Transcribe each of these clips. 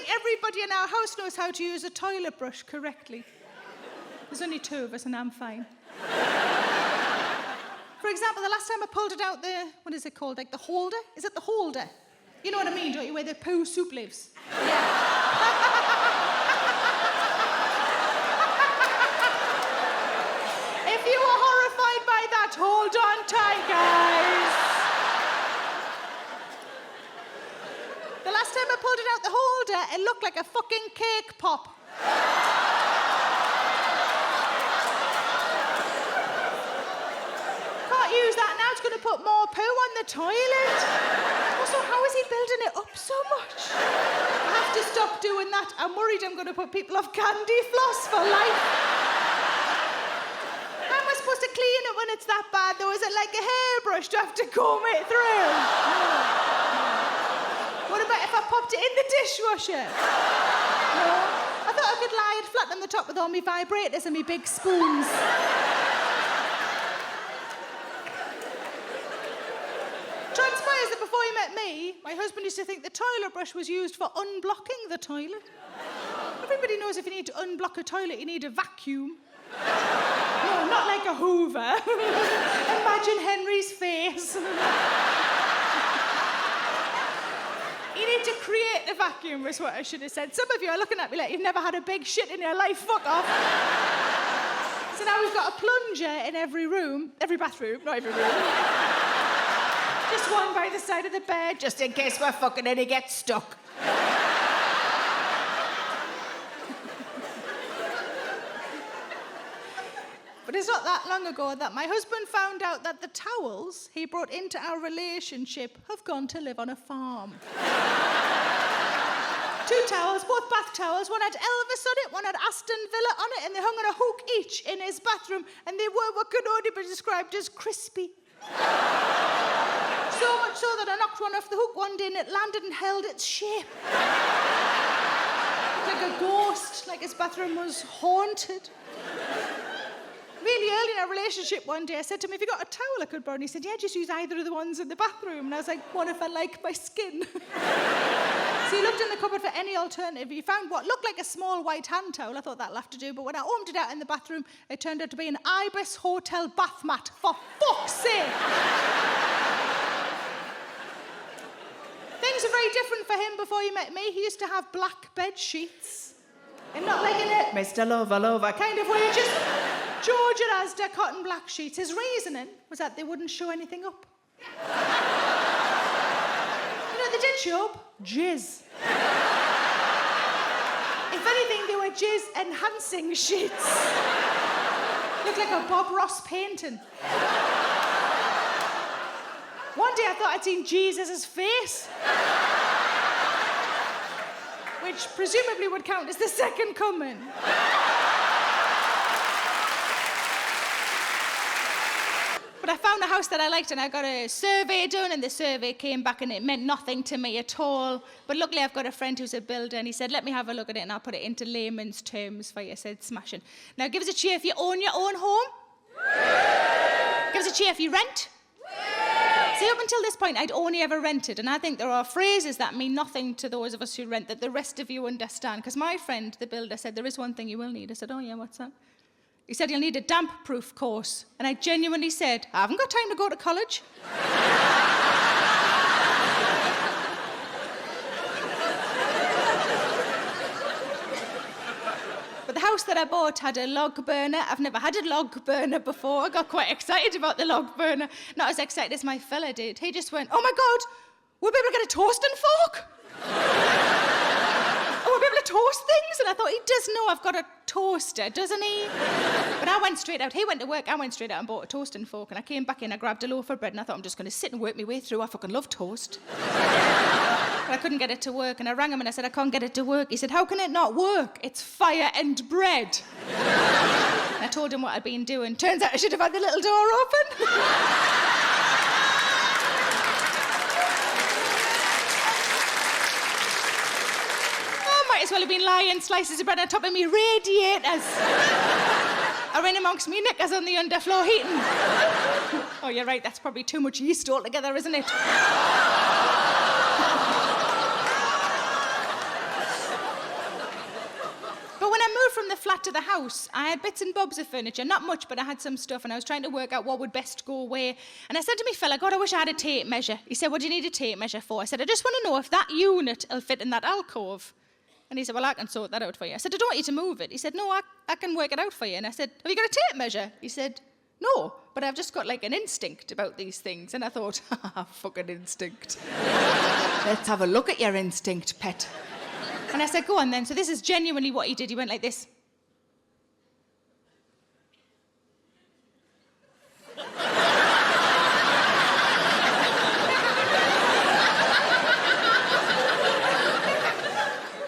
think everybody in our house knows how to use a toilet brush correctly. There's only 2 of us and I'm fine. For example, the last time I pulled it out what is it called? Like the holder? Is it the holder? You know what I mean, don't you? Where the poo soup lives. If you were horrified by that, hold on tight, guys. The last time I pulled it out the holder, it looked like a fucking cake pop. Can't use that now, it's going to put more poo on the toilet. Also, how is he building it up so much? I have to stop doing that. I'm worried I'm going to put people off candy floss for life. How am I supposed to clean it when it's that bad, though? Is it like a hairbrush to have to comb it through? What about if I popped it in the dishwasher? No. I thought I could lie it flat on the top with all my vibrators and my big spoons. Transpires that before he met me, my husband used to think the toilet brush was used for unblocking the toilet. Everybody knows if you need to unblock a toilet, you need a vacuum. No, not like a Hoover. Imagine Henry's face. You need to create a vacuum, is what I should have said. Some of you are looking at me like you've never had a big shit in your life. Fuck off. So now we've got a plunger in every room. Every bathroom, not every room. Just one by the side of the bed, just in case we're fucking and it gets stuck. But it's not that long ago that my husband found out that the towels he brought into our relationship have gone to live on a farm. 2 towels, both bath towels. One had Elvis on it, one had Aston Villa on it, and they hung on a hook each in his bathroom, and they were what could only be described as crispy. So much so that I knocked one off the hook one day and it landed and held its shape. Like a ghost, like his bathroom was haunted. Really early in our relationship one day, I said to him, have you got a towel I could borrow? And he said, yeah, just use either of the ones in the bathroom. And I was like, what if I like my skin? So he looked in the cupboard for any alternative. He found what looked like a small white hand towel. I thought that'll have to do. But when I opened it out in the bathroom, it turned out to be an Ibis Hotel bath mat. For fuck's sake! Things are very different for him before he met me. He used to have black bed sheets. And not like in a Mr. Lover kind of way, just Georgia Asda cotton black sheets. His reasoning was that they wouldn't show anything up. You know, they did show up. Jizz. If anything, they were jizz-enhancing sheets. Looked like a Bob Ross painting. One day I thought I'd seen Jesus' face. Which presumably would count as the second coming. But I found a house that I liked and I got a survey done and the survey came back and it meant nothing to me at all. But luckily I've got a friend who's a builder and he said, let me have a look at it and I'll put it into layman's terms for you. I said, smashing. Now give us a cheer if you own your own home. Give us a cheer if you rent. See, up until this point, I'd only ever rented, and I think there are phrases that mean nothing to those of us who rent that the rest of you understand. Because my friend, the builder, said, there is one thing you will need. I said, oh yeah, what's that? He said, you'll need a damp-proof course. And I genuinely said, I haven't got time to go to college. But the house that I bought had a log burner. I've never had a log burner before. I got quite excited about the log burner. Not as excited as my fella did. He just went, oh my God, we'll be able to get a toasting fork. Oh, we'll be able to toast things. And I thought, he does know I've got a toaster, doesn't he? But I went straight out. He went to work, I went straight out and bought a toasting fork. And I came back in, I grabbed a loaf of bread and I thought, I'm just going to sit and work my way through. I fucking love toast. But I couldn't get it to work, and I rang him and I said, I can't get it to work. He said, how can it not work? It's fire and bread. And I told him what I'd been doing. Turns out I should have had the little door open. I might as well have been lying slices of bread on top of me radiators. Or in amongst me knickers on the underfloor heating. Oh, you're right, that's probably too much yeast altogether, isn't it? flat to the house, I had bits and bobs of furniture, not much, but I had some stuff, and I was trying to work out what would best go where. And I said to me fella, God, I wish I had a tape measure. He said, what do you need a tape measure for? I said, I just want to know if that unit will fit in that alcove. And he said, well, I can sort that out for you. I said, I don't want you to move it. He said, no, I can work it out for you. And I said, have you got a tape measure? He said, no, but I've just got like an instinct about these things. And I thought, fucking instinct. Let's have a look at your instinct, pet. And I said, go on then. So this is genuinely what he did. He went like this.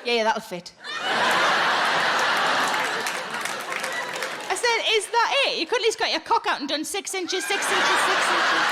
Yeah, that'll fit. I said, is that it? You could at least got your cock out and done 6 inches, 6 inches, 6 inches.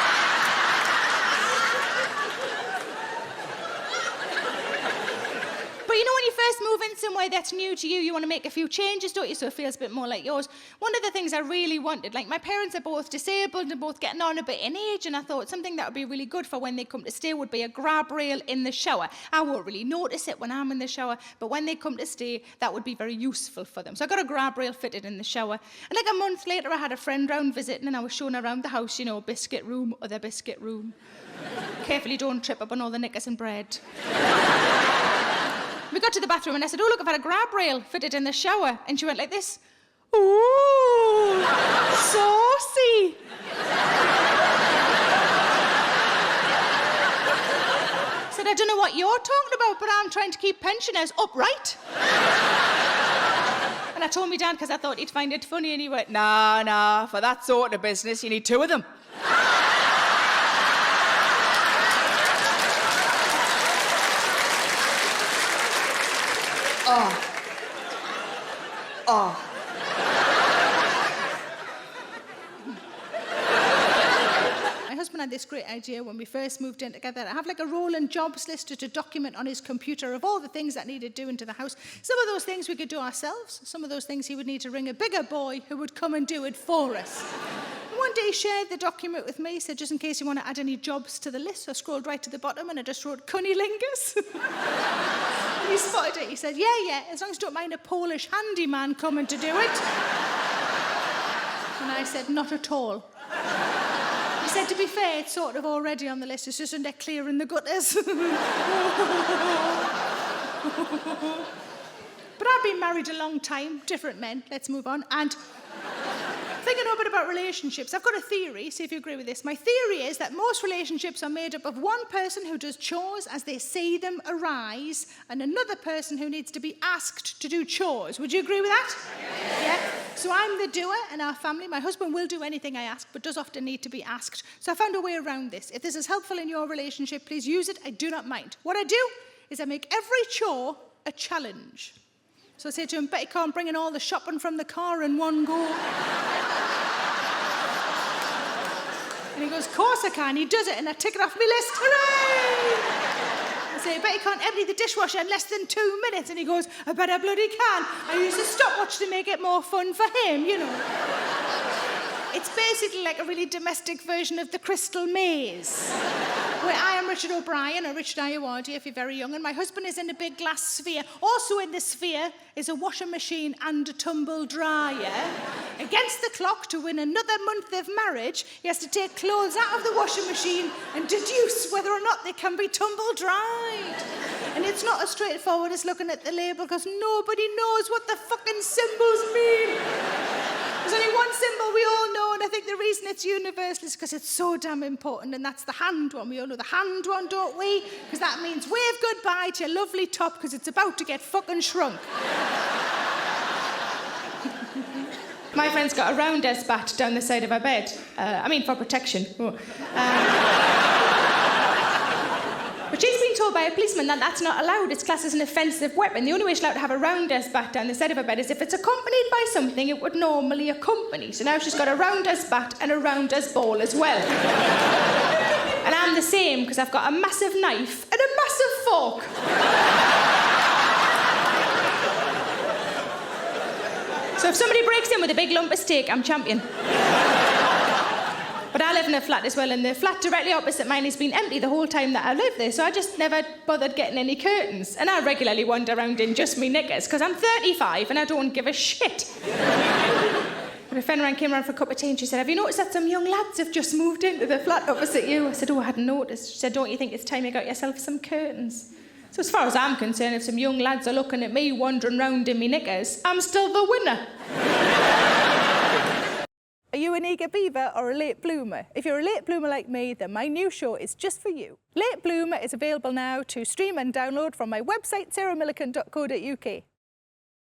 But you know, when you first move in somewhere that's new to you, you want to make a few changes, don't you? So it feels a bit more like yours. One of the things I really wanted, like my parents are both disabled and both getting on a bit in age, and I thought something that would be really good for when they come to stay would be a grab rail in the shower. I won't really notice it when I'm in the shower, but when they come to stay, that would be very useful for them. So I got a grab rail fitted in the shower. And like a month later, I had a friend round visiting, and I was showing around the house, you know, biscuit room, other biscuit room. Carefully, don't trip up on all the knickers and bread. We got to the bathroom and I said, oh, look, I've had a grab rail fitted in the shower. And she went like this. Ooh, saucy. I said, I don't know what you're talking about, but I'm trying to keep pensioners upright. And I told my dad because I thought he'd find it funny, and he went, nah, for that sort of business, you need 2 of them. Oh. My husband had this great idea when we first moved in together. I have like a rolling jobs list to document on his computer of all the things that needed doing to the house. Some of those things we could do ourselves. Some of those things he would need to ring a bigger boy who would come and do it for us. And one day he shared the document with me. He said, just in case you want to add any jobs to the list. So I scrolled right to the bottom and I just wrote cunnilingus. And he spotted it. He said, yeah, as long as you don't mind a Polish handyman coming to do it. And I said, not at all. He said, to be fair, it's sort of already on the list. It's just under clearing the gutters. But I've been married a long time, different men. Let's move on. And thinking a bit about relationships, I've got a theory, see if you agree with this. My theory is that most relationships are made up of one person who does chores as they see them arise, and another person who needs to be asked to do chores. Would you agree with that? Yeah? So I'm the doer in our family. My husband will do anything I ask, but does often need to be asked. So I found a way around this. If this is helpful in your relationship, please use it. I do not mind. What I do is I make every chore a challenge. So I say to him, bet you can't bring in all the shopping from the car in one go. And he goes, of course I can. He does it, and I tick it off my list. Hooray! I say, I bet you can't empty the dishwasher in less than 2 minutes. And he goes, I bet I bloody can. I use a stopwatch to make it more fun for him, you know. It's basically like a really domestic version of the Crystal Maze, where I am Richard O'Brien, or Richard Ayoade if you're very young, and my husband is in a big glass sphere. Also in the sphere is a washing machine and a tumble dryer. Against the clock, to win another month of marriage, he has to take clothes out of the washing machine and deduce whether or not they can be tumble dried. And it's not as straightforward as looking at the label, because nobody knows what the fucking symbols mean. There's only one symbol we all know, and I think the reason it's universal is because it's so damn important, and that's the hand one. We all know the hand one, don't we? Because that means wave goodbye to your lovely top, because it's about to get fucking shrunk. My friend's got a rounders bat down the side of her bed. For protection. But she's been told by a policeman that that's not allowed. It's classed as an offensive weapon. The only way she's allowed to have a rounders bat down the side of her bed is if it's accompanied by something it would normally accompany. So now she's got a rounders bat and a rounders ball as well. And I'm the same, because I've got a massive knife and a massive fork. So if somebody breaks in with a big lump of steak, I'm champion. But But I live in a flat as well, and the flat directly opposite mine has been empty the whole time that I lived there, so I just never bothered getting any curtains. And I regularly wander around in just me knickers, because I'm 35 and I don't give a shit. But a friend came around for a cup of tea and she said, have you noticed that some young lads have just moved into the flat opposite you? I said, oh, I hadn't noticed. She said, don't you think it's time you got yourself some curtains? So as far as I'm concerned, if some young lads are looking at me wandering round in me knickers, I'm still the winner. Are you an eager beaver or a late bloomer? If you're a late bloomer like me, then my new show is just for you. Late Bloomer is available now to stream and download from my website, sarahmillican.co.uk.